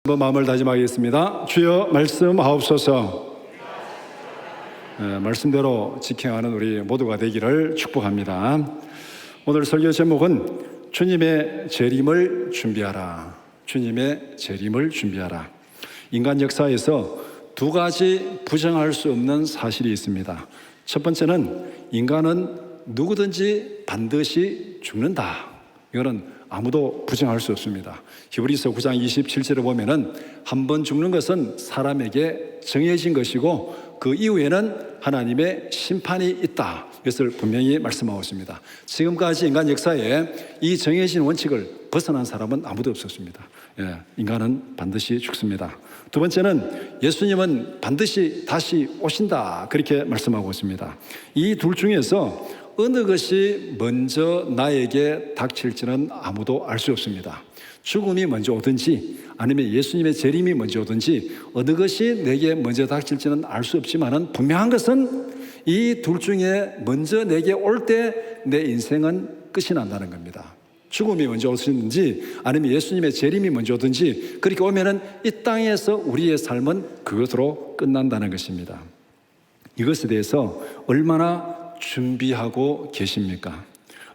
한번 마음을 다짐하겠습니다. 주여 말씀하옵소서. 말씀대로 지켜가는 우리 모두가 되기를 축복합니다. 오늘 설교 제목은 주님의 재림을 준비하라. 주님의 재림을 준비하라. 인간 역사에서 두 가지 부정할 수 없는 사실이 있습니다. 첫 번째는 인간은 누구든지 반드시 죽는다. 이거는 아무도 부정할 수 없습니다. 히브리서 9장 27절에 보면은 한 번 죽는 것은 사람에게 정해진 것이고 그 이후에는 하나님의 심판이 있다. 이것을 분명히 말씀하고 있습니다. 지금까지 인간 역사에 이 정해진 원칙을 벗어난 사람은 아무도 없었습니다. 인간은 반드시 죽습니다. 두 번째는 예수님은 반드시 다시 오신다. 그렇게 말씀하고 있습니다. 이 둘 중에서 어느 것이 먼저 나에게 닥칠지는 아무도 알 수 없습니다. 죽음이 먼저 오든지 아니면 예수님의 재림이 먼저 오든지 어느 것이 내게 먼저 닥칠지는 알 수 없지만 분명한 것은 이 둘 중에 먼저 내게 올 때 내 인생은 끝이 난다는 겁니다. 죽음이 먼저 오든지 아니면 예수님의 재림이 먼저 오든지 그렇게 오면은 이 땅에서 우리의 삶은 그것으로 끝난다는 것입니다. 이것에 대해서 얼마나 준비하고 계십니까?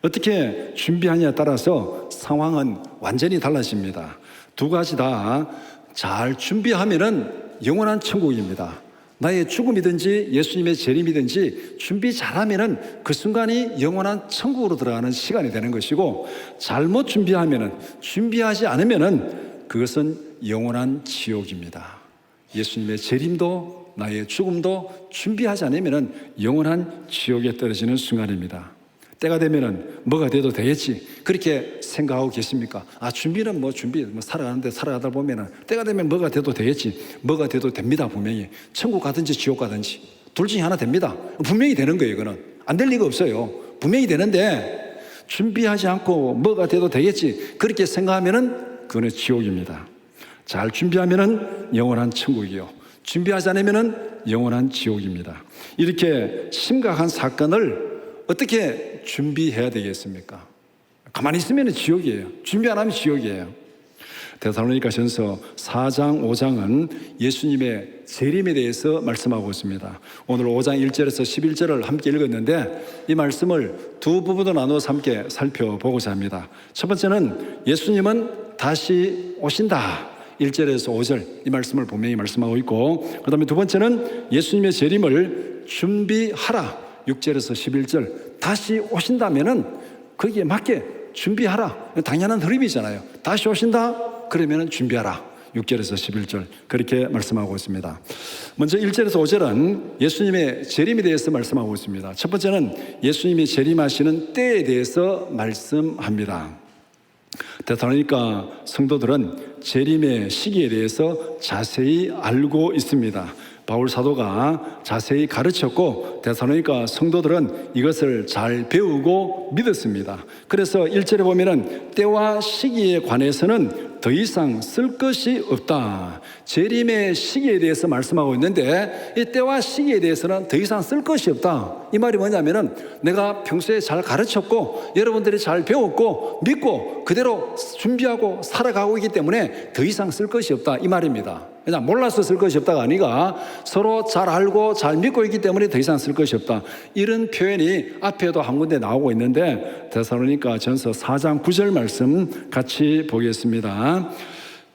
어떻게 준비하냐에 따라서 상황은 완전히 달라집니다. 두 가지 다 잘 준비하면은 영원한 천국입니다. 나의 죽음이든지 예수님의 재림이든지 준비 잘하면은 그 순간이 영원한 천국으로 들어가는 시간이 되는 것이고 잘못 준비하면은 준비하지 않으면은 그것은 영원한 지옥입니다. 예수님의 재림도 나의 죽음도 준비하지 않으면 영원한 지옥에 떨어지는 순간입니다. 때가 되면 뭐가 돼도 되겠지 그렇게 생각하고 계십니까? 준비는 살아가는데 살아가다 보면 때가 되면 뭐가 돼도 되겠지. 뭐가 돼도 됩니다. 분명히 천국 가든지 지옥 가든지 둘 중에 하나 됩니다. 분명히 되는 거예요. 이거는 안 될 리가 없어요. 분명히 되는데 준비하지 않고 뭐가 돼도 되겠지 그렇게 생각하면 그거는 지옥입니다. 잘 준비하면 영원한 천국이요, 준비하지 않으면 영원한 지옥입니다. 이렇게 심각한 사건을 어떻게 준비해야 되겠습니까? 가만히 있으면 지옥이에요. 준비 안 하면 지옥이에요. 데살로니가전서 4장 5장은 예수님의 재림에 대해서 말씀하고 있습니다. 오늘 5장 1절에서 11절을 함께 읽었는데 이 말씀을 두 부분으로 나누어서 함께 살펴보고자 합니다. 첫 번째는 예수님은 다시 오신다. 1절에서 5절 이 말씀을 분명히 말씀하고 있고 그 다음에 두 번째는 예수님의 재림을 준비하라. 6절에서 11절 다시 오신다면은 거기에 맞게 준비하라. 당연한 흐름이잖아요. 다시 오신다? 그러면은 준비하라. 6절에서 11절 그렇게 말씀하고 있습니다. 먼저 1절에서 5절은 예수님의 재림에 대해서 말씀하고 있습니다. 첫 번째는 예수님이 재림하시는 때에 대해서 말씀합니다. 데살로니가 성도들은 재림의 시기에 대해서 자세히 알고 있습니다. 바울 사도가 자세히 가르쳤고 데살로니가 성도들은 이것을 잘 배우고 믿었습니다. 그래서 1절에 보면은 때와 시기에 관해서는 더 이상 쓸 것이 없다. 재림의 시기에 대해서 말씀하고 있는데 이 때와 시기에 대해서는 더 이상 쓸 것이 없다. 이 말이 뭐냐면은 내가 평소에 잘 가르쳤고 여러분들이 잘 배웠고 믿고 그대로 준비하고 살아가고 있기 때문에 더 이상 쓸 것이 없다. 이 말입니다. 그냥 몰라서 쓸 것이 없다가 아니라 서로 잘 알고 잘 믿고 있기 때문에 더 이상 쓸 것이 없다. 이런 표현이 앞에도 한 군데 나오고 있는데 데살로니가 전서 4장 9절 말씀 같이 보겠습니다.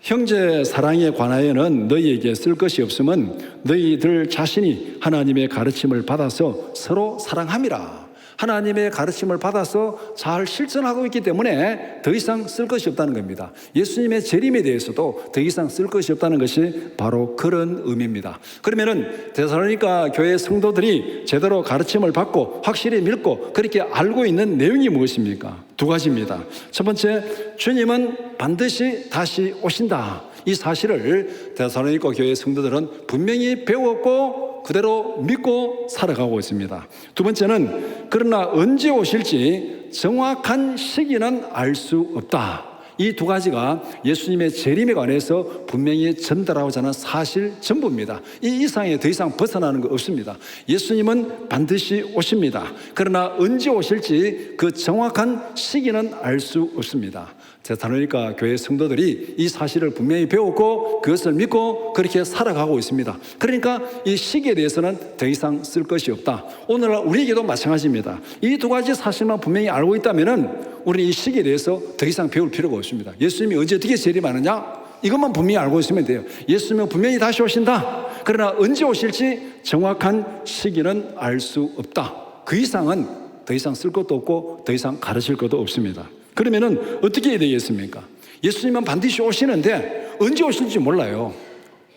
형제 사랑에 관하여는 너희에게 쓸 것이 없음은 너희들 자신이 하나님의 가르침을 받아서 서로 사랑함이라. 하나님의 가르침을 받아서 잘 실천하고 있기 때문에 더 이상 쓸 것이 없다는 겁니다. 예수님의 재림에 대해서도 더 이상 쓸 것이 없다는 것이 바로 그런 의미입니다. 그러면은 데살로니가 교회 성도들이 제대로 가르침을 받고 확실히 믿고 그렇게 알고 있는 내용이 무엇입니까? 두 가지입니다. 첫 번째, 주님은 반드시 다시 오신다. 이 사실을 데살로니가 교회 성도들은 분명히 배웠고 그대로 믿고 살아가고 있습니다. 두 번째는 그러나 언제 오실지 정확한 시기는 알 수 없다. 이 두 가지가 예수님의 재림에 관해서 분명히 전달하고자 하는 사실 전부입니다. 이 이상에 더 이상 벗어나는 거 없습니다. 예수님은 반드시 오십니다. 그러나 언제 오실지 그 정확한 시기는 알 수 없습니다. 데살로니가 교회 성도들이 이 사실을 분명히 배웠고 그것을 믿고 그렇게 살아가고 있습니다. 그러니까 이 시기에 대해서는 더 이상 쓸 것이 없다. 오늘날 우리에게도 마찬가지입니다. 이 두 가지 사실만 분명히 알고 있다면 우리는 이 시기에 대해서 더 이상 배울 필요가 없습니다. 예수님이 언제 어떻게 재림하느냐? 이것만 분명히 알고 있으면 돼요. 예수님은 분명히 다시 오신다. 그러나 언제 오실지 정확한 시기는 알 수 없다. 그 이상은 더 이상 쓸 것도 없고 더 이상 가르칠 것도 없습니다. 그러면은 어떻게 해야 되겠습니까? 예수님은 반드시 오시는데 언제 오실지 몰라요.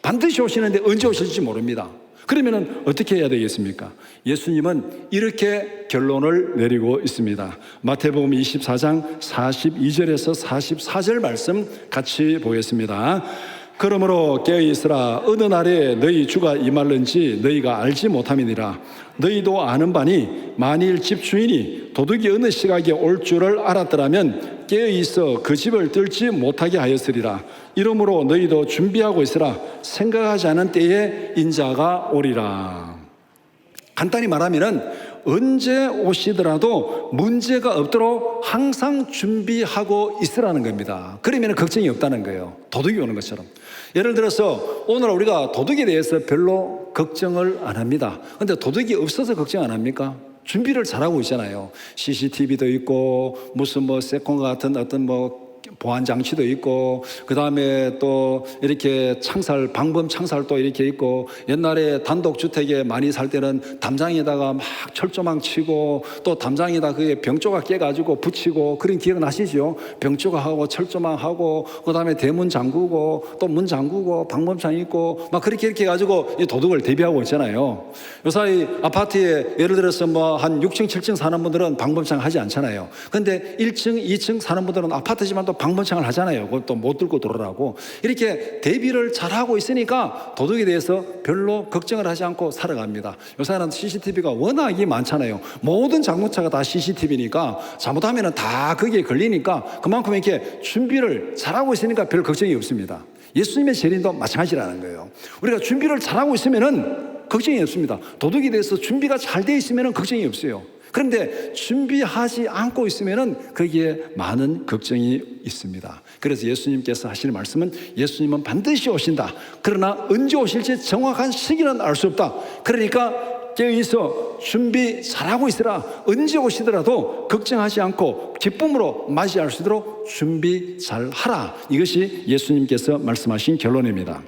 반드시 오시는데 언제 오실지 모릅니다. 그러면은 어떻게 해야 되겠습니까? 예수님은 이렇게 결론을 내리고 있습니다. 마태복음 24장 42절에서 44절 말씀 같이 보겠습니다. 그러므로 깨어있으라. 어느 날에 너희 주가 임할는지 너희가 알지 못함이니라. 너희도 아는 바니 만일 집주인이 도둑이 어느 시각에 올 줄을 알았더라면 깨어있어 그 집을 뜰지 못하게 하였으리라. 이러므로 너희도 준비하고 있으라. 생각하지 않은 때에 인자가 오리라. 간단히 말하면은 언제 오시더라도 문제가 없도록 항상 준비하고 있으라는 겁니다. 그러면 걱정이 없다는 거예요. 도둑이 오는 것처럼. 예를 들어서 오늘 우리가 도둑에 대해서 별로 걱정을 안 합니다. 그런데 도둑이 없어서 걱정 안 합니까? 준비를 잘하고 있잖아요. CCTV도 있고 무슨 세콘과 같은 어떤 보안 장치도 있고, 그 다음에 또 이렇게 방범 창살도 이렇게 있고, 옛날에 단독주택에 많이 살 때는 담장에다가 막 철조망 치고, 또 담장에다 그게 병조각 깨가지고 붙이고, 그런 기억 나시죠? 병조각하고 철조망하고, 그 다음에 대문 잠그고, 또 문 잠그고, 방범창 있고, 막 그렇게 이렇게 해가지고 이 도둑을 대비하고 있잖아요. 요사이 아파트에 예를 들어서 한 6층, 7층 사는 분들은 방범창 하지 않잖아요. 근데 1층, 2층 사는 분들은 아파트지만 또 방범창을 하잖아요. 그것도 못 들고 돌아라고. 이렇게 대비를 잘하고 있으니까 도둑에 대해서 별로 걱정을 하지 않고 살아갑니다. 요새는 CCTV가 워낙이 많잖아요. 모든 장모차가 다 CCTV니까 잘못하면 다 거기에 걸리니까 그만큼 이렇게 준비를 잘하고 있으니까 별 걱정이 없습니다. 예수님의 재림도 마찬가지라는 거예요. 우리가 준비를 잘하고 있으면은 걱정이 없습니다. 도둑에 대해서 준비가 잘 돼 있으면은 걱정이 없어요. 그런데 준비하지 않고 있으면은 거기에 많은 걱정이 있습니다. 그래서 예수님께서 하시는 말씀은 예수님은 반드시 오신다. 그러나 언제 오실지 정확한 시기는 알 수 없다. 그러니까 깨어있어 준비 잘하고 있으라. 언제 오시더라도 걱정하지 않고 기쁨으로 맞이할 수 있도록 준비 잘하라. 이것이 예수님께서 말씀하신 결론입니다.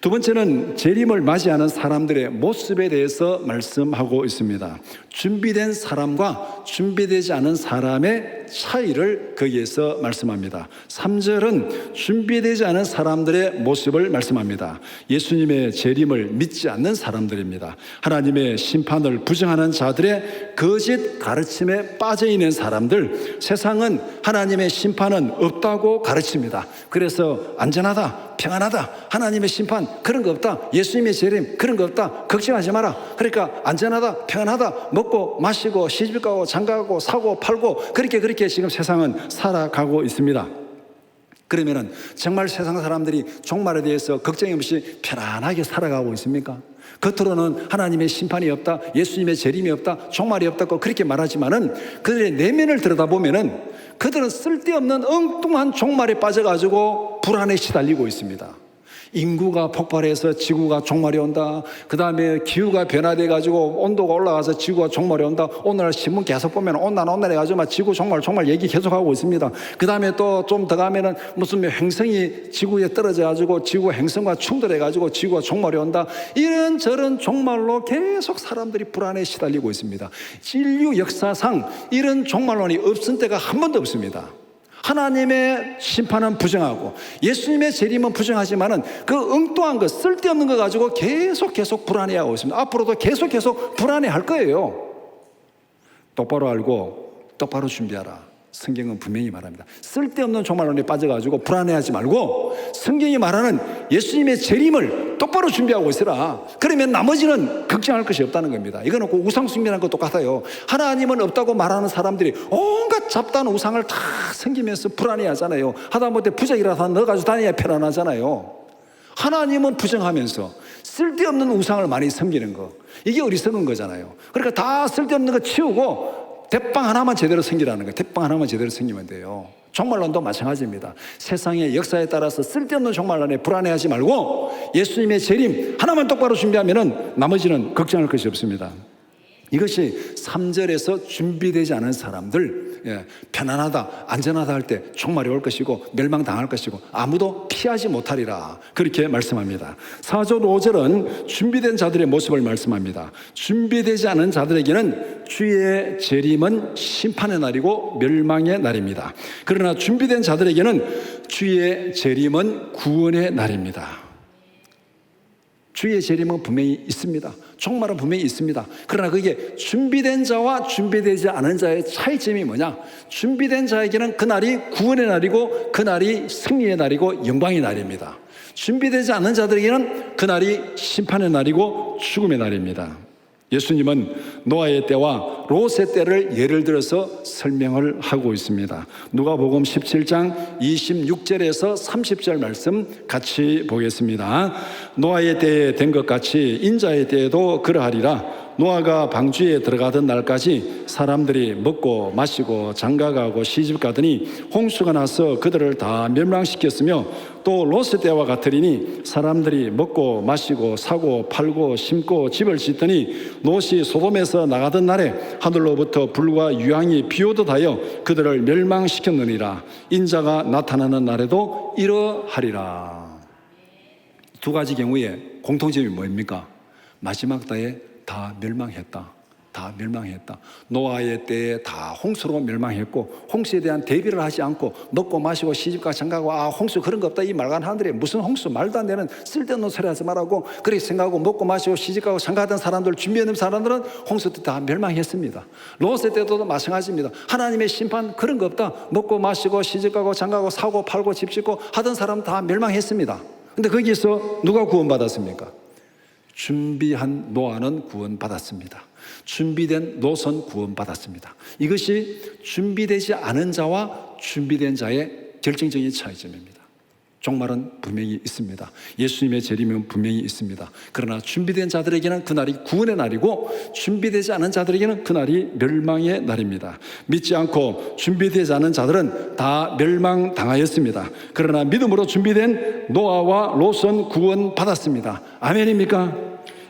두 번째는 재림을 맞이하는 사람들의 모습에 대해서 말씀하고 있습니다. 준비된 사람과 준비되지 않은 사람의 차이를 거기에서 말씀합니다. 3절은 준비되지 않은 사람들의 모습을 말씀합니다. 예수님의 재림을 믿지 않는 사람들입니다. 하나님의 심판을 부정하는 자들의 거짓 가르침에 빠져있는 사람들. 세상은 하나님의 심판은 없다고 가르칩니다. 그래서 안전하다, 평안하다, 하나님의 심판 그런 거 없다, 예수님의 재림 그런 거 없다, 걱정하지 마라. 그러니까 안전하다, 평안하다, 먹고 마시고 시집가고 장가가고 사고 팔고 그렇게 지금 세상은 살아가고 있습니다. 그러면은 정말 세상 사람들이 종말에 대해서 걱정이 없이 편안하게 살아가고 있습니까? 겉으로는 하나님의 심판이 없다, 예수님의 재림이 없다, 종말이 없다고 그렇게 말하지만은 그들의 내면을 들여다보면은 그들은 쓸데없는 엉뚱한 종말에 빠져가지고 불안에 시달리고 있습니다. 인구가 폭발해서 지구가 종말이 온다. 그 다음에 기후가 변화돼가지고 온도가 올라가서 지구가 종말이 온다. 오늘 신문 계속 보면 온난 해가지고 막 지구 종말 얘기 계속하고 있습니다. 그 다음에 또 좀 더 가면은 무슨 행성이 지구에 떨어져가지고 지구 행성과 충돌해가지고 지구가 종말이 온다. 이런저런 종말로 계속 사람들이 불안에 시달리고 있습니다. 인류 역사상 이런 종말론이 없은 때가 한 번도 없습니다. 하나님의 심판은 부정하고 예수님의 재림은 부정하지만은 그 엉뚱한 것, 쓸데없는 거 가지고 계속 불안해하고 있습니다. 앞으로도 계속 불안해할 거예요. 똑바로 알고 똑바로 준비하라. 성경은 분명히 말합니다. 쓸데없는 종말론에 빠져가지고 불안해하지 말고 성경이 말하는 예수님의 재림을 똑바로 준비하고 있으라. 그러면 나머지는 걱정할 것이 없다는 겁니다. 이거는 꼭 우상 숭배라는 것 똑같아요. 하나님은 없다고 말하는 사람들이 온갖 잡다한 우상을 다 섬기면서 불안해하잖아요. 하다못해 부적이라도 넣어가지고 다녀야 편안하잖아요. 하나님은 부정하면서 쓸데없는 우상을 많이 섬기는 거, 이게 어리석은 거잖아요. 그러니까 다 쓸데없는 거 치우고 대빵 하나만 제대로 섬기라는 거예요. 대빵 하나만 제대로 섬기면 돼요. 종말론도 마찬가지입니다. 세상의 역사에 따라서 쓸데없는 종말론에 불안해하지 말고 예수님의 재림 하나만 똑바로 준비하면 나머지는 걱정할 것이 없습니다. 이것이 3절에서 준비되지 않은 사람들, 편안하다, 안전하다 할 때 종말이 올 것이고 멸망당할 것이고 아무도 피하지 못하리라, 그렇게 말씀합니다. 4절 5절은 준비된 자들의 모습을 말씀합니다. 준비되지 않은 자들에게는 주의 재림은 심판의 날이고 멸망의 날입니다. 그러나 준비된 자들에게는 주의 재림은 구원의 날입니다. 주의 재림은 분명히 있습니다. 종말은 분명히 있습니다. 그러나 그게 준비된 자와 준비되지 않은 자의 차이점이 뭐냐? 준비된 자에게는 그날이 구원의 날이고 그날이 승리의 날이고 영광의 날입니다. 준비되지 않은 자들에게는 그날이 심판의 날이고 죽음의 날입니다. 예수님은 노아의 때와 롯의 때를 예를 들어서 설명을 하고 있습니다. 누가복음 17장 26절에서 30절 말씀 같이 보겠습니다. 노아의 때에 된 것 같이 인자의 때에도 그러하리라. 노아가 방주에 들어가던 날까지 사람들이 먹고 마시고 장가가고 시집가더니 홍수가 나서 그들을 다 멸망시켰으며 또 롯의 때와 같으리니 사람들이 먹고 마시고 사고 팔고 심고 집을 짓더니 롯이 소돔에서 나가던 날에 하늘로부터 불과 유황이 비오듯 하여 그들을 멸망시켰느니라. 인자가 나타나는 날에도 이러하리라. 두 가지 경우에 공통점이 뭡니까? 마지막 때에 다 멸망했다. 다 멸망했다. 노아의 때에 다 홍수로 멸망했고 홍수에 대한 대비를 하지 않고 먹고 마시고 시집가 장가고 홍수 그런 거 없다 이 말간 하늘에 무슨 홍수 말도 안 되는 쓸데없는 소리 하지 말라고 그렇게 생각하고 먹고 마시고 시집가고 장가하던 사람들 준비해놓은 사람들은 홍수 때 다 멸망했습니다. 롯의 때도 마찬가지입니다. 하나님의 심판 그런 거 없다. 먹고 마시고 시집가고 장가고 사고 팔고 집 짓고 하던 사람 다 멸망했습니다. 근데 거기에서 누가 구원받았습니까? 준비한 노아는 구원받았습니다. 준비된 롯은 구원받았습니다. 이것이 준비되지 않은 자와 준비된 자의 결정적인 차이점입니다. 종말은 분명히 있습니다. 예수님의 재림은 분명히 있습니다. 그러나 준비된 자들에게는 그날이 구원의 날이고 준비되지 않은 자들에게는 그날이 멸망의 날입니다. 믿지 않고 준비되지 않은 자들은 다 멸망당하였습니다. 그러나 믿음으로 준비된 노아와 롯은 구원받았습니다. 아멘입니까?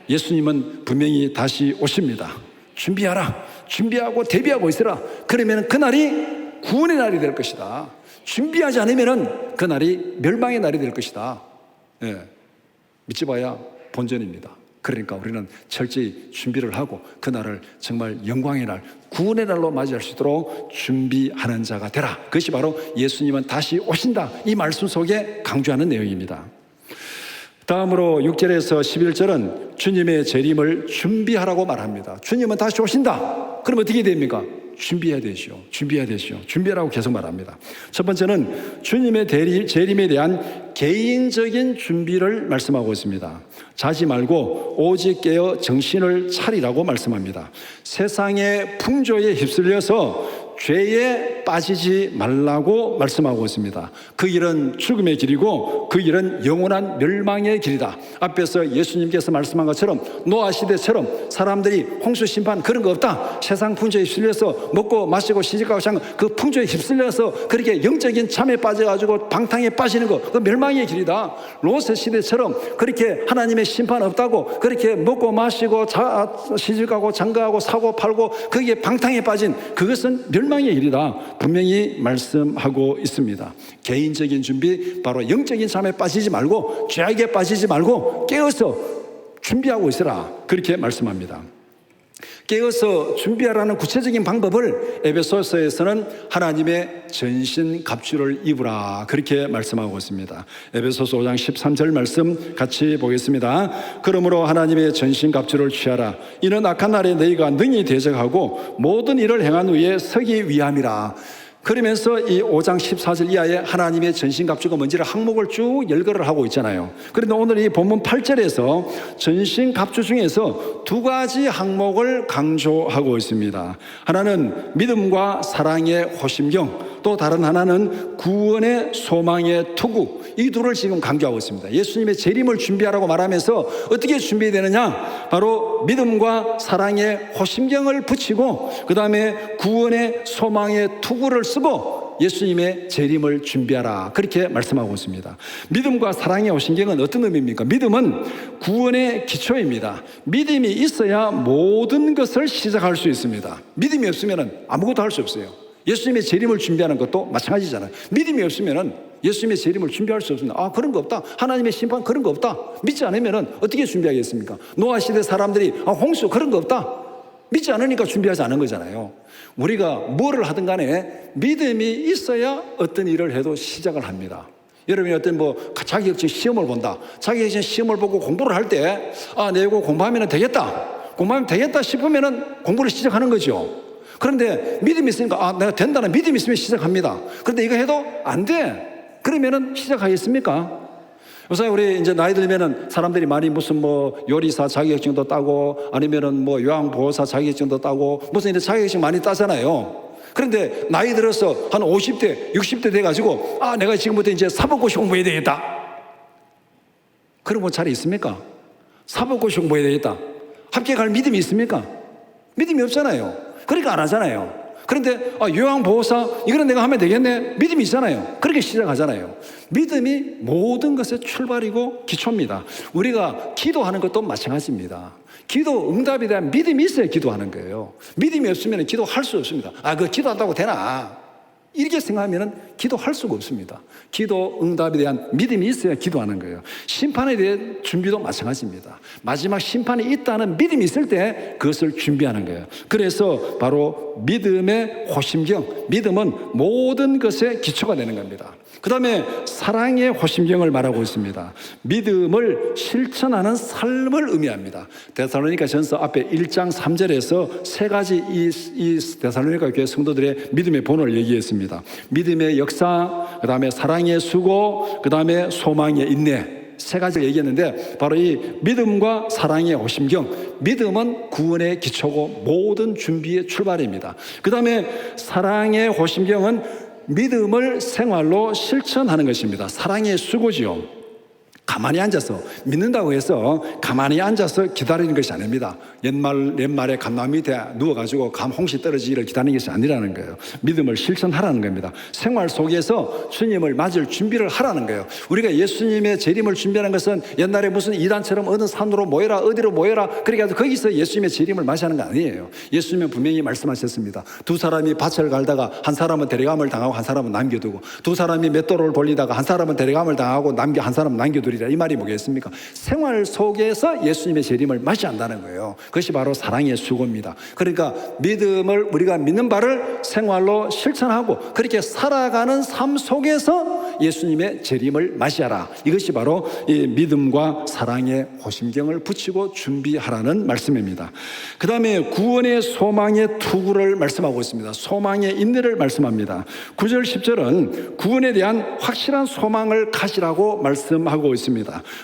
예수님은 분명히 다시 오십니다. 준비하라. 준비하고 대비하고 있으라. 그러면 그날이 구원의 날이 될 것이다. 준비하지 않으면 그날이 멸망의 날이 될 것이다. 믿지 봐야 본전입니다. 그러니까 우리는 철저히 준비를 하고 그날을 정말 영광의 날, 구원의 날로 맞이할 수 있도록 준비하는 자가 되라. 그것이 바로 예수님은 다시 오신다, 이 말씀 속에 강조하는 내용입니다. 다음으로 6절에서 11절은 주님의 재림을 준비하라고 말합니다. 주님은 다시 오신다. 그럼 어떻게 됩니까? 준비해야 되죠. 준비해야 되죠. 준비하라고 계속 말합니다. 첫 번째는 주님의 재림에 대한 개인적인 준비를 말씀하고 있습니다. 자지 말고 오직 깨어 정신을 차리라고 말씀합니다. 세상의 풍조에 휩쓸려서 죄에 빠지지 말라고 말씀하고 있습니다. 그 길은 죽음의 길이고 그 길은 영원한 멸망의 길이다. 앞에서 예수님께서 말씀한 것처럼 노아 시대처럼 사람들이 홍수 심판 그런 거 없다. 세상 풍조에 휩쓸려서 먹고 마시고 시집가고 장가 그 풍조에 휩쓸려서 그렇게 영적인 잠에 빠져가지고 방탕에 빠지는 거, 그 멸망의 길이다. 롯의 시대처럼 그렇게 하나님의 심판 없다고 그렇게 먹고 마시고 시집가고 장가하고 사고 팔고 거기에 방탕에 빠진 그것은 멸망의 길이다. 분명히 말씀하고 있습니다. 개인적인 준비, 바로 영적인 잠에 빠지지 말고 죄악에 빠지지 말고 깨어서 준비하고 있으라. 그렇게 말씀합니다. 깨어서 준비하라는 구체적인 방법을 에베소서에서는 하나님의 전신 갑주를 입으라 그렇게 말씀하고 있습니다. 에베소서 5장 13절 말씀 같이 보겠습니다. 그러므로 하나님의 전신 갑주를 취하라. 이는 악한 날에 너희가 능히 대적하고 모든 일을 행한 후에 서기 위함이라. 그러면서 이 5장 14절 이하에 하나님의 전신갑주가 뭔지를 항목을 쭉 열거를 하고 있잖아요. 그런데 오늘 이 본문 8절에서 전신갑주 중에서 두 가지 항목을 강조하고 있습니다. 하나는 믿음과 사랑의 호심경, 또 다른 하나는 구원의 소망의 투구, 이 둘을 지금 강조하고 있습니다. 예수님의 재림을 준비하라고 말하면서 어떻게 준비되느냐? 바로 믿음과 사랑의 호심경을 붙이고 그 다음에 구원의 소망의 투구를 쓰고 예수님의 재림을 준비하라, 그렇게 말씀하고 있습니다. 믿음과 사랑의 호심경은 어떤 의미입니까? 믿음은 구원의 기초입니다. 믿음이 있어야 모든 것을 시작할 수 있습니다. 믿음이 없으면 아무것도 할 수 없어요. 예수님의 재림을 준비하는 것도 마찬가지잖아요. 믿음이 없으면 예수님의 재림을 준비할 수 없습니다. 아, 그런 거 없다. 하나님의 심판 그런 거 없다. 믿지 않으면 어떻게 준비하겠습니까? 노아 시대 사람들이 홍수 그런 거 없다. 믿지 않으니까 준비하지 않은 거잖아요. 우리가 뭐를 하든 간에 믿음이 있어야 어떤 일을 해도 시작을 합니다. 여러분이 어떤 자격증 시험을 본다. 자격증 시험을 보고 공부를 할 때 내가 공부하면 되겠다 싶으면 공부를 시작하는 거죠. 그런데 믿음이 있으니까 내가 된다는 믿음이 있으면 시작합니다. 그런데 이거 해도 안 돼. 그러면은 시작하겠습니까? 요새 우리 이제 나이 들면은 사람들이 많이 무슨 요리사 자격증도 따고 아니면은 요양보호사 자격증도 따고 무슨 이제 자격증 많이 따잖아요. 그런데 나이 들어서 한 50대, 60대 돼가지고 내가 지금부터 이제 사법고시 공부해야 되겠다. 그런 거 잘 있습니까? 사법고시 공부해야 되겠다. 합격할 믿음이 있습니까? 믿음이 없잖아요. 그러니까 안 하잖아요. 그런데 요양보호사 이거는 내가 하면 되겠네, 믿음이 있잖아요. 그렇게 시작하잖아요. 믿음이 모든 것의 출발이고 기초입니다. 우리가 기도하는 것도 마찬가지입니다. 기도 응답에 대한 믿음이 있어야 기도하는 거예요. 믿음이 없으면 기도할 수 없습니다. 그거 기도한다고 되나? 이렇게 생각하면 기도할 수가 없습니다. 기도 응답에 대한 믿음이 있어야 기도하는 거예요. 심판에 대한 준비도 마찬가지입니다. 마지막 심판이 있다는 믿음이 있을 때 그것을 준비하는 거예요. 그래서 바로 믿음의 호심경, 믿음은 모든 것의 기초가 되는 겁니다. 그 다음에 사랑의 호심경을 말하고 있습니다. 믿음을 실천하는 삶을 의미합니다. 데살로니가 전서 앞에 1장 3절에서 세 가지 이 데살로니가 교회 성도들의 믿음의 본을 얘기했습니다. 믿음의 역사, 그 다음에 사랑의 수고, 그 다음에 소망의 인내, 세 가지를 얘기했는데 바로 이 믿음과 사랑의 호심경, 믿음은 구원의 기초고 모든 준비의 출발입니다. 그 다음에 사랑의 호심경은 믿음을 생활로 실천하는 것입니다. 사랑의 수고지요. 가만히 앉아서 믿는다고 해서 가만히 앉아서 기다리는 것이 아닙니다. 옛말에 감나무 밑에 누워가지고 감 홍시 떨어지기를 기다리는 것이 아니라는 거예요. 믿음을 실천하라는 겁니다. 생활 속에서 주님을 맞을 준비를 하라는 거예요. 우리가 예수님의 재림을 준비하는 것은 옛날에 무슨 이단처럼 어느 산으로 모여라, 어디로 모여라, 그렇게 해서 거기서 예수님의 재림을 맞이하는 거 아니에요. 예수님은 분명히 말씀하셨습니다. 두 사람이 밭을 갈다가 한 사람은 데려감을 당하고 한 사람은 남겨두고, 두 사람이 맷돌을 돌리다가 한 사람은 데려감을 당하고 한 사람은 남겨두리라. 이 말이 뭐겠습니까? 생활 속에서 예수님의 재림을 맞이한다는 거예요. 그것이 바로 사랑의 수고입니다. 그러니까 믿음을, 우리가 믿는 바를 생활로 실천하고 그렇게 살아가는 삶 속에서 예수님의 재림을 맞이하라. 이것이 바로 이 믿음과 사랑의 호심경을 붙이고 준비하라는 말씀입니다. 그 다음에 구원의 소망의 투구를 말씀하고 있습니다. 소망의 인내를 말씀합니다. 9절 10절은 구원에 대한 확실한 소망을 가지라고 말씀하고 있습니다.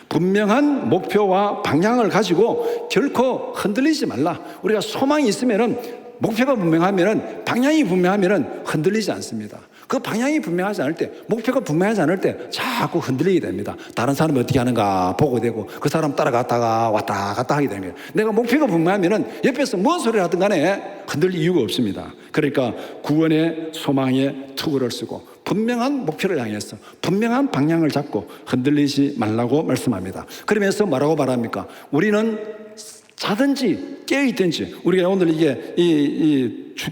분명한 목표와 방향을 가지고 결코 흔들리지 말라. 우리가 소망이 있으면은, 목표가 분명하면은, 방향이 분명하면은 흔들리지 않습니다. 그 방향이 분명하지 않을 때, 목표가 분명하지 않을 때 자꾸 흔들리게 됩니다. 다른 사람이 어떻게 하는가 보고 되고 그 사람 따라갔다가 왔다 갔다 하게 됩니다. 내가 목표가 분명하면은 옆에서 뭔 소리를 하든 간에 흔들릴 이유가 없습니다. 그러니까 구원의 소망의 투구를 쓰고 분명한 목표를 향해서 분명한 방향을 잡고 흔들리지 말라고 말씀합니다. 그러면서 뭐라고 말합니까? 우리는 자든지 깨어있든지, 우리가 오늘 이게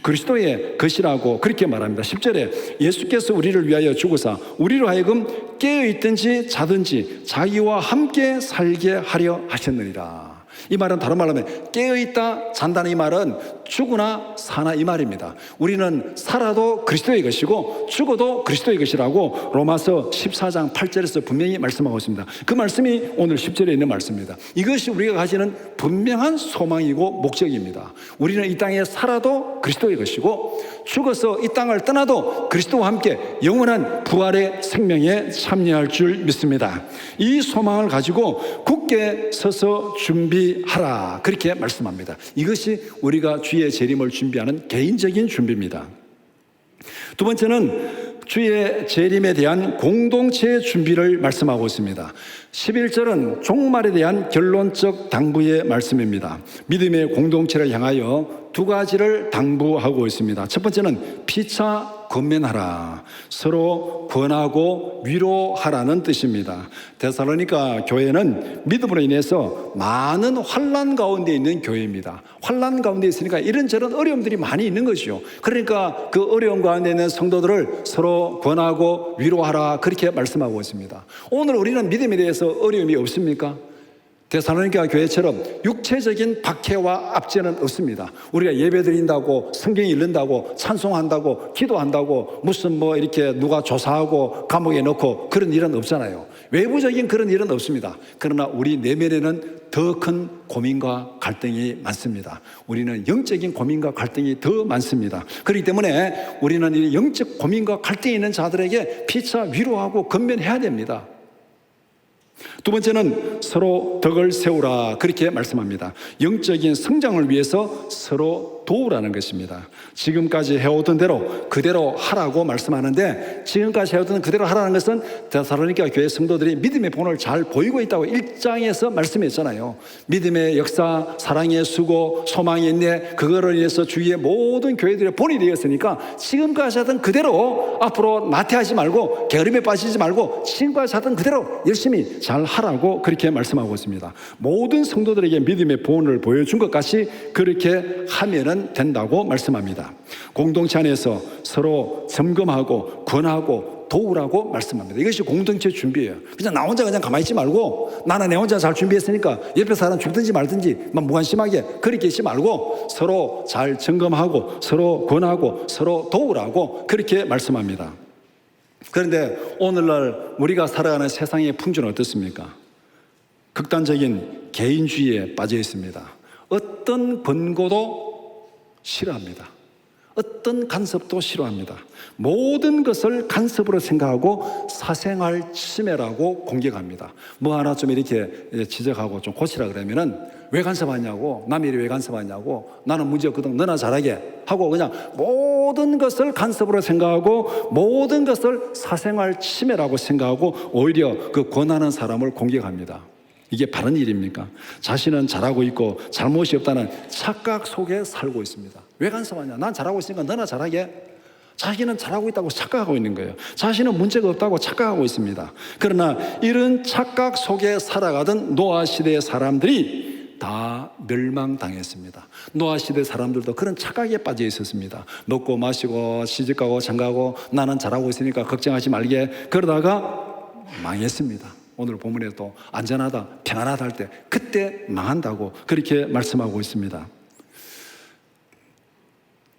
그리스도의 것이라고 그렇게 말합니다. 10절에 예수께서 우리를 위하여 죽으사 우리로 하여금 깨어있든지 자든지 자기와 함께 살게 하려 하셨느니라. 이 말은 다른 말로 하면 깨어있다 잔다는 이 말은 죽으나 사나 이 말입니다. 우리는 살아도 그리스도의 것이고 죽어도 그리스도의 것이라고 로마서 14장 8절에서 분명히 말씀하고 있습니다. 그 말씀이 오늘 10절에 있는 말씀입니다. 이것이 우리가 가지는 분명한 소망이고 목적입니다. 우리는 이 땅에 살아도 그리스도의 것이고 죽어서 이 땅을 떠나도 그리스도와 함께 영원한 부활의 생명에 참여할 줄 믿습니다. 이 소망을 가지고 굳게 서서 준비하라 그렇게 말씀합니다. 이것이 우리가 주의 재림을 준비하는 개인적인 준비입니다. 두 번째는 주의 재림에 대한 공동체의 준비를 말씀하고 있습니다. 11절은 종말에 대한 결론적 당부의 말씀입니다. 믿음의 공동체를 향하여 두 가지를 당부하고 있습니다. 첫 번째는 피차 권면하라, 서로 권하고 위로하라는 뜻입니다. 데살로니가 교회는 믿음으로 인해서 많은 환난 가운데 있는 교회입니다. 환난 가운데 있으니까 이런저런 어려움들이 많이 있는 거죠. 그러니까 그 어려움 가운데 있는 성도들을 서로 권하고 위로하라 그렇게 말씀하고 있습니다. 오늘 우리는 믿음에 대해서 어려움이 없습니까? 데살로니가 교회처럼 육체적인 박해와 압제는 없습니다. 우리가 예배 드린다고 성경 읽는다고 찬송한다고 기도한다고 무슨 뭐 이렇게 누가 조사하고 감옥에 넣고 그런 일은 없잖아요. 외부적인 그런 일은 없습니다. 그러나 우리 내면에는 더 큰 고민과 갈등이 많습니다. 우리는 영적인 고민과 갈등이 더 많습니다. 그렇기 때문에 우리는 이 영적 고민과 갈등이 있는 자들에게 피차 위로하고 권면해야 됩니다. 두 번째는 서로 덕을 세우라 그렇게 말씀합니다. 영적인 성장을 위해서 서로 도우라는 것입니다. 지금까지 해오던 대로 그대로 하라고 말씀하는데, 지금까지 해오던 그대로 하라는 것은 데살로니가 교회 성도들이 믿음의 본을 잘 보이고 있다고 1장에서 말씀했잖아요. 믿음의 역사, 사랑의 수고, 소망의 인내, 그거를 위해서 주위의 모든 교회들의 본이 되었으니까 지금까지 하던 그대로 앞으로 나태하지 말고 게으름에 빠지지 말고 지금까지 하던 그대로 열심히 잘 하라고 그렇게 말씀하고 있습니다. 모든 성도들에게 믿음의 본을 보여준 것 같이 그렇게 하면은 된다고 말씀합니다. 공동체 안에서 서로 점검하고 권하고 도우라고 말씀합니다. 이것이 공동체 준비예요. 그냥 나 혼자 그냥 가만히 있지 말고, 나는 내 혼자 잘 준비했으니까 옆에 사람 죽든지 말든지 막 무관심하게 그렇게 있지 말고 서로 잘 점검하고 서로 권하고 서로 도우라고 그렇게 말씀합니다. 그런데 오늘날 우리가 살아가는 세상의 풍조는 어떻습니까? 극단적인 개인주의에 빠져 있습니다. 어떤 권고도 싫어합니다. 어떤 간섭도 싫어합니다. 모든 것을 간섭으로 생각하고 사생활 침해라고 공격합니다. 뭐 하나 좀 이렇게 지적하고 좀 고치라 그러면은 왜 간섭하냐고, 남이 왜 간섭하냐고, 나는 문제 없거든, 너나 잘하게 하고 그냥 모든 것을 간섭으로 생각하고 모든 것을 사생활 침해라고 생각하고 오히려 그 권하는 사람을 공격합니다. 이게 바른 일입니까? 자신은 잘하고 있고 잘못이 없다는 착각 속에 살고 있습니다. 왜 간섭하냐? 난 잘하고 있으니까 너나 잘하게. 자기는 잘하고 있다고 착각하고 있는 거예요. 자신은 문제가 없다고 착각하고 있습니다. 그러나 이런 착각 속에 살아가던 노아 시대의 사람들이 다 멸망당했습니다. 노아 시대 사람들도 그런 착각에 빠져 있었습니다. 먹고 마시고 시집가고 장가고 나는 잘하고 있으니까 걱정하지 말게 그러다가 망했습니다. 오늘 본문에도 안전하다, 평안하다 할 때 그때 망한다고 그렇게 말씀하고 있습니다.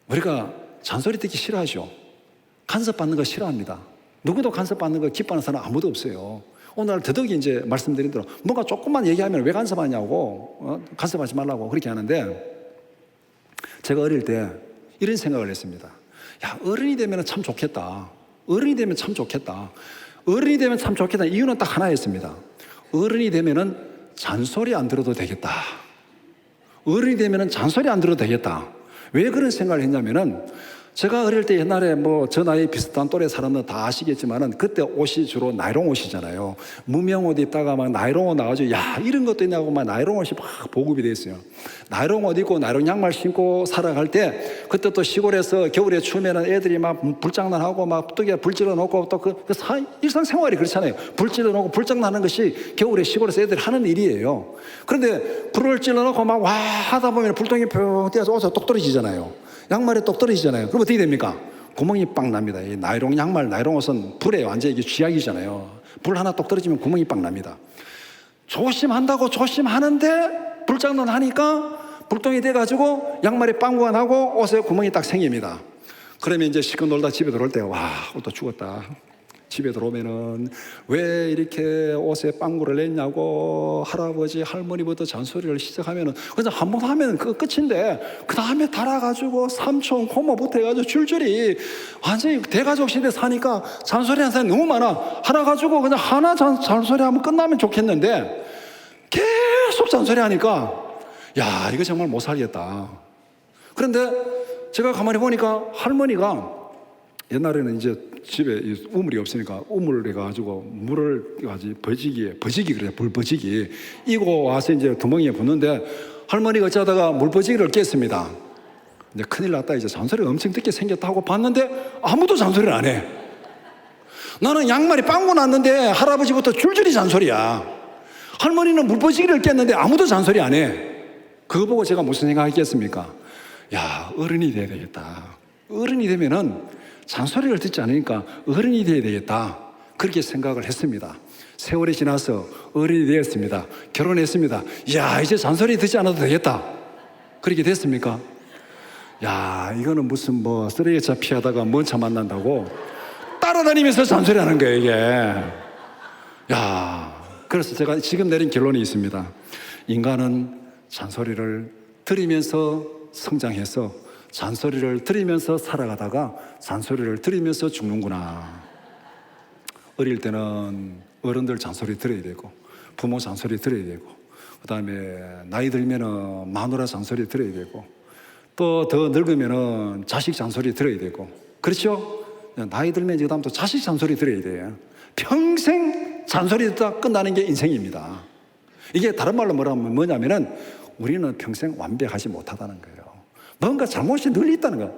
우리가 잔소리 듣기 싫어하죠. 간섭받는 거 싫어합니다. 누구도 간섭받는 거 기뻐하는 사람 아무도 없어요. 오늘 더더욱이 이제 말씀드린 대로 뭔가 조금만 얘기하면 왜 간섭하냐고, 간섭하지 말라고 그렇게 하는데, 제가 어릴 때 이런 생각을 했습니다. 야, 어른이 되면 참 좋겠다. 어른이 되면 참 좋겠다. 어른이 되면 참 좋겠다. 이유는 딱 하나였습니다. 어른이 되면은 잔소리 안 들어도 되겠다. 어른이 되면은 잔소리 안 들어도 되겠다. 왜 그런 생각을 했냐면은, 제가 어릴 때 옛날에 뭐 저 나이 비슷한 또래 사람들 다 아시겠지만은 그때 옷이 주로 나이롱 옷이잖아요. 무명 옷 입다가 막 나이롱 옷 나가지고 야, 이런 것도 있냐고 막 나이롱 옷이 막 보급이 돼 있어요. 나이롱 옷 입고 나이롱 양말 신고 살아갈 때, 그때 또 시골에서 겨울에 추우면은 애들이 막 불장난하고 막 뜨개 불 질러 놓고 또 일상생활이 그렇잖아요. 불 질러 놓고 불장난하는 것이 겨울에 시골에서 애들이 하는 일이에요. 그런데 불을 질러 놓고 막 와 하다 보면 불똥이 뿅 뛰어서 옷에 똑 떨어지잖아요. 양말에 똑 떨어지잖아요. 그럼 어떻게 됩니까? 구멍이 빵 납니다. 이 나이롱 양말, 나이롱 옷은 불에 완전히 이게 쥐약이잖아요. 불 하나 똑 떨어지면 구멍이 빵 납니다. 조심한다고 조심하는데 불장난 하니까 불똥이 돼가지고 양말에 빵꾸가 나고 옷에 구멍이 딱 생깁니다. 그러면 이제 시컷 놀다 집에 들어올 때, 와, 또 죽었다. 집에 들어오면은 왜 이렇게 옷에 빵구를 냈냐고 할아버지 할머니부터 잔소리를 시작하면은 그냥 한 번 하면 그거 끝인데 그 다음에 달아가지고 삼촌 고모부터 해가지고 줄줄이 완전히 대가족 시대 사니까 잔소리하는 사람이 너무 많아. 하나 가지고 그냥 하나 잔소리하면 끝나면 좋겠는데 계속 잔소리하니까 야, 이거 정말 못 살겠다. 그런데 제가 가만히 보니까 할머니가 옛날에는 이제 집에 우물이 없으니까 우물을 해가지고 물을 가지고 버지기 그래요. 물버지기. 이거 와서 이제 구멍에 붓는데 할머니가 어쩌다가 물버지기를 깼습니다. 이제 큰일 났다. 이제 잔소리가 엄청 듣게 생겼다 하고 봤는데 아무도 잔소리를 안 해. 나는 양말이 빵꾸 났는데 할아버지부터 줄줄이 잔소리야. 할머니는 물버지기를 깼는데 아무도 잔소리 안 해. 그거 보고 제가 무슨 생각했겠습니까? 야, 어른이 돼야 되겠다. 어른이 되면은 잔소리를 듣지 않으니까 어른이 돼야 되겠다. 그렇게 생각을 했습니다. 세월이 지나서 어른이 되었습니다. 결혼했습니다. 야, 이제 잔소리 듣지 않아도 되겠다. 그렇게 됐습니까? 야, 이거는 무슨 뭐 쓰레기차 피하다가 먼 차 만난다고 따라다니면서 잔소리 하는 거예요, 이게. 야, 그래서 제가 지금 내린 결론이 있습니다. 인간은 잔소리를 들으면서 성장해서 잔소리를 들으면서 살아가다가 잔소리를 들으면서 죽는구나. 어릴 때는 어른들 잔소리 들어야 되고 부모 잔소리 들어야 되고 그 다음에 나이 들면은 마누라 잔소리 들어야 되고 또 더 늙으면은 자식 잔소리 들어야 되고 그렇죠? 나이 들면 이제 다음 또 자식 잔소리 들어야 돼요. 평생 잔소리 듣다 끝나는 게 인생입니다. 이게 다른 말로 뭐냐면은 우리는 평생 완벽하지 못하다는 거예요. 뭔가 잘못이 늘 있다는 거야.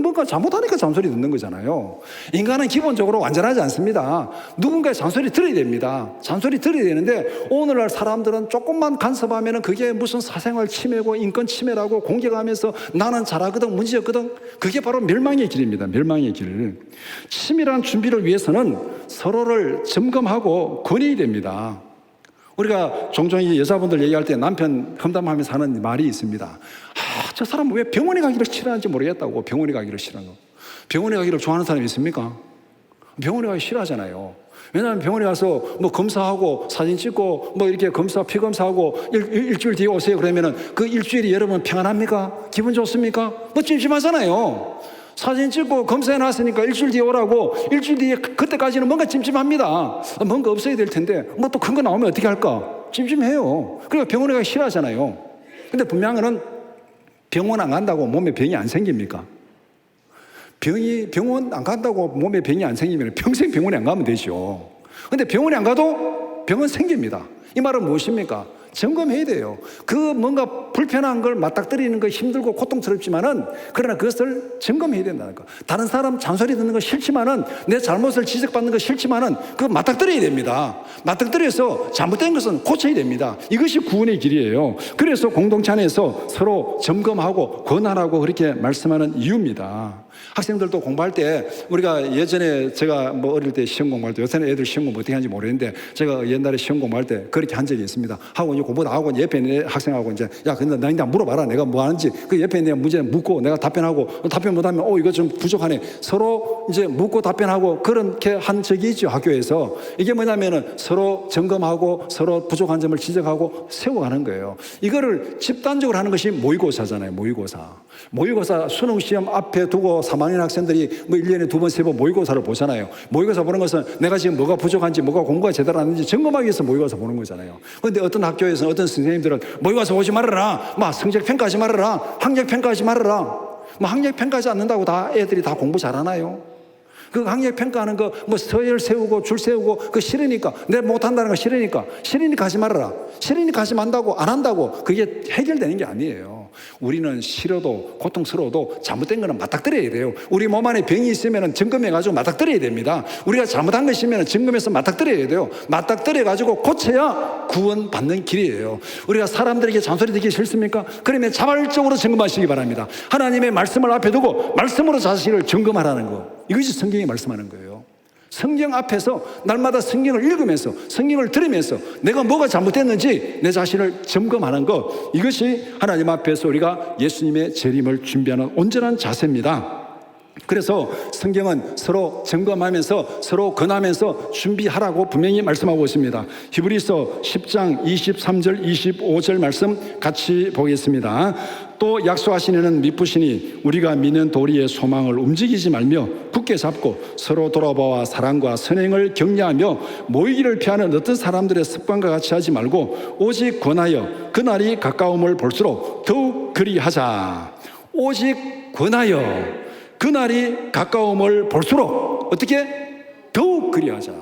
뭔가 잘못하니까 잔소리 듣는 거잖아요. 인간은 기본적으로 완전하지 않습니다. 누군가의 잔소리 들어야 됩니다. 잔소리 들어야 되는데 오늘날 사람들은 조금만 간섭하면 그게 무슨 사생활 침해고 인권 침해라고 공격하면서 나는 잘하거든 문제였거든. 그게 바로 멸망의 길입니다. 멸망의 길. 치밀한 준비를 위해서는 서로를 점검하고 권해야 됩니다. 우리가 종종 여자분들 얘기할 때 남편 험담하면서 하는 말이 있습니다. 저 사람은 왜 병원에 가기를 싫어하는지 모르겠다고. 병원에 가기를 싫어하는 거. 병원에 가기를 좋아하는 사람이 있습니까? 병원에 가기 싫어하잖아요. 왜냐하면 병원에 가서 뭐 검사하고 사진 찍고 뭐 이렇게 피검사하고 일주일 뒤에 오세요 그러면은 그 일주일이 여러분 평안합니까? 기분 좋습니까? 뭐 찜찜하잖아요. 사진 찍고 검사해 놨으니까 일주일 뒤에 오라고. 일주일 뒤에 그때까지는 뭔가 찜찜합니다. 뭔가 없어야 될 텐데 뭐 또 큰 거 나오면 어떻게 할까? 찜찜해요. 그러니까 병원에 가기 싫어하잖아요. 근데 분명한 거는 병원 안 간다고 몸에 병이 안 생깁니까? 병원 안 간다고 몸에 병이 안 생기면 평생 병원에 안 가면 되죠. 근데 병원에 안 가도 병은 생깁니다. 이 말은 무엇입니까? 점검해야 돼요. 그 뭔가 불편한 걸 맞닥뜨리는 거 힘들고 고통스럽지만은 그러나 그것을 점검해야 된다는 거. 다른 사람 잔소리 듣는 거 싫지만은 내 잘못을 지적받는 거 싫지만은 그거 맞닥뜨려야 됩니다. 맞닥뜨려서 잘못된 것은 고쳐야 됩니다. 이것이 구원의 길이에요. 그래서 공동체 안에서 서로 점검하고 권한하고 그렇게 말씀하는 이유입니다. 학생들도 공부할 때 우리가 예전에 제가 뭐 어릴 때 시험 공부할 때 요새는 애들 시험 공부 어떻게 하는지 모르겠는데 제가 옛날에 시험 공부할 때 그렇게 한 적이 있습니다. 하고 이제 공부 나하고 옆에 있는 학생하고 이제 야 근데 나 그냥 물어봐라 내가 뭐 하는지 그 옆에 있는 문제 묻고 내가 답변하고 답변 못하면 이거 좀 부족하네 서로 이제 묻고 답변하고 그렇게 한 적이 있죠. 학교에서 이게 뭐냐면은 서로 점검하고 서로 부족한 점을 지적하고 세워가는 거예요. 이거를 집단적으로 하는 것이 모의고사잖아요. 모의고사 수능 시험 앞에 두고 3학년 학생들이 뭐 1년에 2번, 3번 모의고사를 보잖아요. 모의고사 보는 것은 내가 지금 뭐가 부족한지, 뭐가 공부가 제대로 안 되는지 점검하기 위해서 모의고사 보는 거잖아요. 그런데 어떤 학교에서 어떤 선생님들은 모의고사 보지 말아라, 막 성적 평가하지 말아라, 학력 평가하지 말아라. 뭐 학력 평가하지 않는다고 다 애들이 다 공부 잘하나요? 그 학력 평가하는 거 뭐 서열 세우고 줄 세우고 그 싫으니까 내가 못한다는 거 싫으니까 하지 말아라. 싫으니까 하지 말다고 안 한다고 그게 해결되는 게 아니에요. 우리는 싫어도 고통스러워도 잘못된 거는 맞닥뜨려야 돼요. 우리 몸 안에 병이 있으면 점검해가지고 맞닥뜨려야 됩니다. 우리가 잘못한 것 있으면 점검해서 맞닥뜨려야 돼요. 맞닥뜨려가지고 고쳐야 구원받는 길이에요. 우리가 사람들에게 잔소리 듣기 싫습니까? 그러면 자발적으로 점검하시기 바랍니다. 하나님의 말씀을 앞에 두고 말씀으로 자신을 점검하라는 거. 이것이 성경이 말씀하는 거예요. 성경 앞에서 날마다 성경을 읽으면서 성경을 들으면서 내가 뭐가 잘못됐는지 내 자신을 점검하는 것, 이것이 하나님 앞에서 우리가 예수님의 재림을 준비하는 온전한 자세입니다. 그래서 성경은 서로 점검하면서 서로 권하면서 준비하라고 분명히 말씀하고 있습니다. 히브리서 10장 23절 25절 말씀 같이 보겠습니다. 또 약속하신 이는 미쁘시니 우리가 믿는 도리의 소망을 움직이지 말며 굳게 잡고 서로 돌아보아 사랑과 선행을 격려하며 모이기를 피하는 어떤 사람들의 습관과 같이 하지 말고 오직 권하여 그날이 가까움을 볼수록 더욱 그리하자. 오직 권하여 그날이 가까움을 볼수록 어떻게? 더욱 그리하자.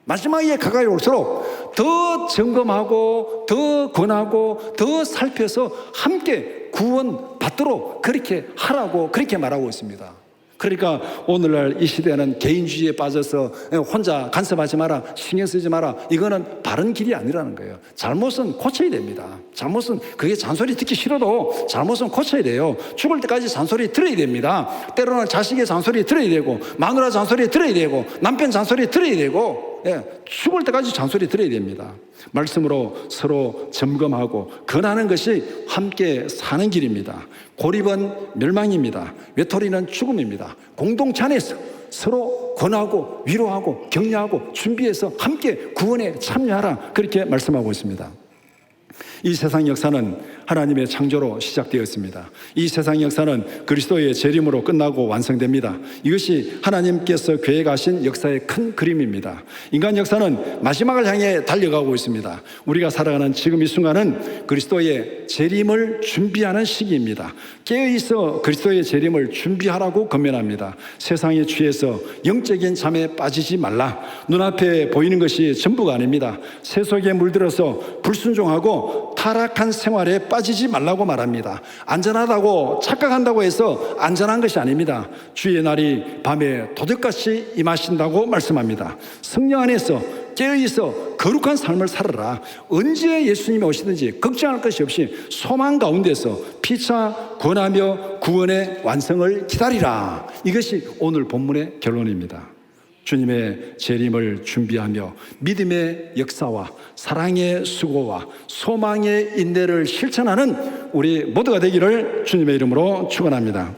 마지막에 가까이 올수록 더 점검하고 더 권하고 더 살펴서 함께 구원 받도록 그렇게 하라고 그렇게 말하고 있습니다. 그러니까 오늘날 이 시대는 개인주의에 빠져서 혼자 간섭하지 마라, 신경 쓰지 마라, 이거는 바른 길이 아니라는 거예요. 잘못은 고쳐야 됩니다. 잘못은, 그게 잔소리 듣기 싫어도 잘못은 고쳐야 돼요. 죽을 때까지 잔소리 들어야 됩니다. 때로는 자식의 잔소리 들어야 되고, 마누라 잔소리 들어야 되고, 남편 잔소리 들어야 되고, 죽을 때까지 잔소리 들어야 됩니다. 말씀으로 서로 점검하고 권하는 것이 함께 사는 길입니다. 고립은 멸망입니다. 외톨이는 죽음입니다. 공동체 안에서 서로 권하고 위로하고 격려하고 준비해서 함께 구원에 참여하라, 그렇게 말씀하고 있습니다. 이 세상 역사는 하나님의 창조로 시작되었습니다. 이 세상 역사는 그리스도의 재림으로 끝나고 완성됩니다. 이것이 하나님께서 계획하신 역사의 큰 그림입니다. 인간 역사는 마지막을 향해 달려가고 있습니다. 우리가 살아가는 지금 이 순간은 그리스도의 재림을 준비하는 시기입니다. 깨어있어 그리스도의 재림을 준비하라고 권면합니다. 세상에 취해서 영적인 잠에 빠지지 말라. 눈앞에 보이는 것이 전부가 아닙니다. 세속에 물들어서 불순종하고 타락한 생활에 빠지지 말라고 말합니다. 안전하다고 착각한다고 해서 안전한 것이 아닙니다. 주의 날이 밤에 도둑같이 임하신다고 말씀합니다. 성령 안에서 깨어있어 거룩한 삶을 살아라. 언제 예수님이 오시든지 걱정할 것이 없이 소망 가운데서 피차 권하며 구원의 완성을 기다리라. 이것이 오늘 본문의 결론입니다. 주님의 재림을 준비하며 믿음의 역사와 사랑의 수고와 소망의 인내를 실천하는 우리 모두가 되기를 주님의 이름으로 축원합니다.